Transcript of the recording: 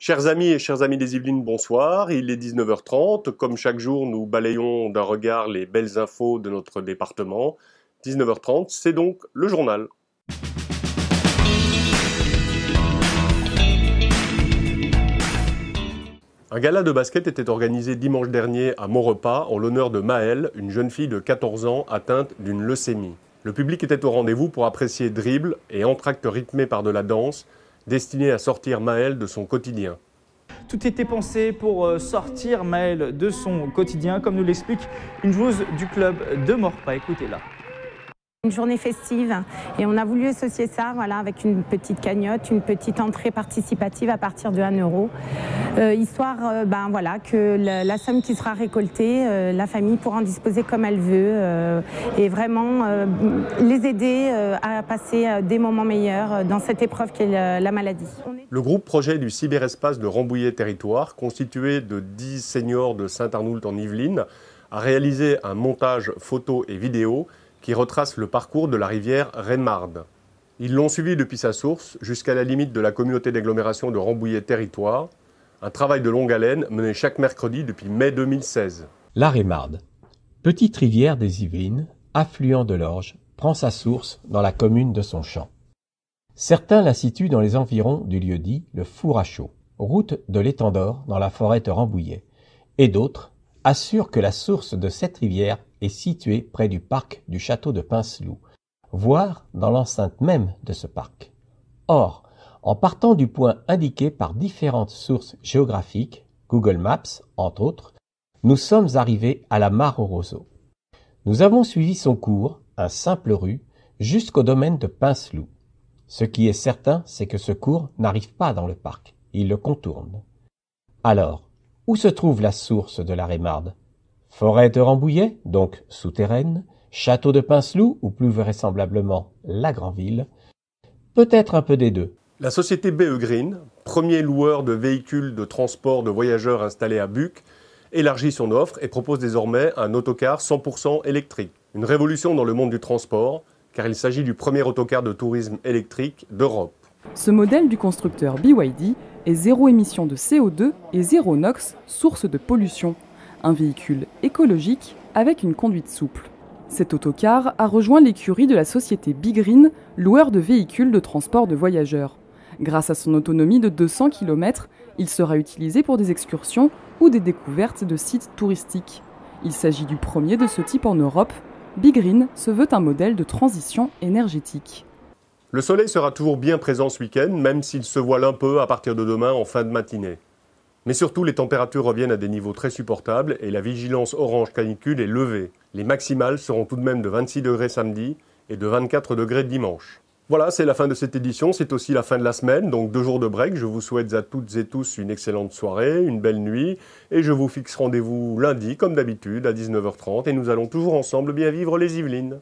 Chers amis et chers amis des Yvelines, bonsoir. Il est 19h30. Comme chaque jour, nous balayons d'un regard les belles infos de notre département. 19h30, c'est donc le journal. Un gala de basket était organisé dimanche dernier à Maurepas en l'honneur de Maëlle, une jeune fille de 14 ans atteinte d'une leucémie. Le public était au rendez-vous pour apprécier dribbles et entr'actes rythmés par de la danse, destiné à sortir Maëlle de son quotidien. Tout était pensé pour sortir Maëlle de son quotidien, comme nous l'explique une joueuse du club de Maurepas. Écoutez-la. Une journée festive et on a voulu associer ça avec une petite cagnotte, une petite entrée participative à partir de 1 euro, histoire que la somme qui sera récoltée, la famille pourra en disposer comme elle veut et vraiment les aider à passer des moments meilleurs dans cette épreuve qu'est la maladie. Le groupe projet du cyberespace de Rambouillet Territoire, constitué de 10 seniors de Saint-Arnoult en Yvelines, a réalisé un montage photo et vidéo qui retrace le parcours de la rivière Rémarde. Ils l'ont suivi depuis sa source jusqu'à la limite de la communauté d'agglomération de Rambouillet Territoire, un travail de longue haleine mené chaque mercredi depuis mai 2016. La Rémarde, petite rivière des Yvelines, affluent de l'Orge, prend sa source dans la commune de Sonchamp. Certains la situent dans les environs du lieu-dit le Four à Chaud, route de l'Étang d'Or dans la forêt de Rambouillet, et d'autres assurent que la source de cette rivière est située près du parc du château de Pinceloup, voire dans l'enceinte même de ce parc. Or, en partant du point indiqué par différentes sources géographiques, Google Maps entre autres, nous sommes arrivés à la Mare aux Roseaux. Nous avons suivi son cours, un simple rue, jusqu'au domaine de Pinceloup. Ce qui est certain, c'est que ce cours n'arrive pas dans le parc, il le contourne. Alors, où se trouve la source de la Rémarde? Forêt de Rambouillet, donc souterraine, château de Pinceloup, ou plus vraisemblablement la Grand'Ville, peut-être un peu des deux. La société BE Green, premier loueur de véhicules de transport de voyageurs installés à Buc, élargit son offre et propose désormais un autocar 100% électrique. Une révolution dans le monde du transport, car il s'agit du premier autocar de tourisme électrique d'Europe. Ce modèle du constructeur BYD est zéro émission de CO2 et zéro NOx, source de pollution. Un véhicule écologique avec une conduite souple. Cet autocar a rejoint l'écurie de la société BeGreen, loueur de véhicules de transport de voyageurs. Grâce à son autonomie de 200 km, il sera utilisé pour des excursions ou des découvertes de sites touristiques. Il s'agit du premier de ce type en Europe. BeGreen se veut un modèle de transition énergétique. Le soleil sera toujours bien présent ce week-end, même s'il se voile un peu à partir de demain en fin de matinée. Mais surtout, les températures reviennent à des niveaux très supportables et la vigilance orange canicule est levée. Les maximales seront tout de même de 26 degrés samedi et de 24 degrés dimanche. Voilà, c'est la fin de cette édition, c'est aussi la fin de la semaine, donc 2 jours de break. Je vous souhaite à toutes et tous une excellente soirée, une belle nuit, et je vous fixe rendez-vous lundi, comme d'habitude, à 19h30, et nous allons toujours ensemble bien vivre les Yvelines.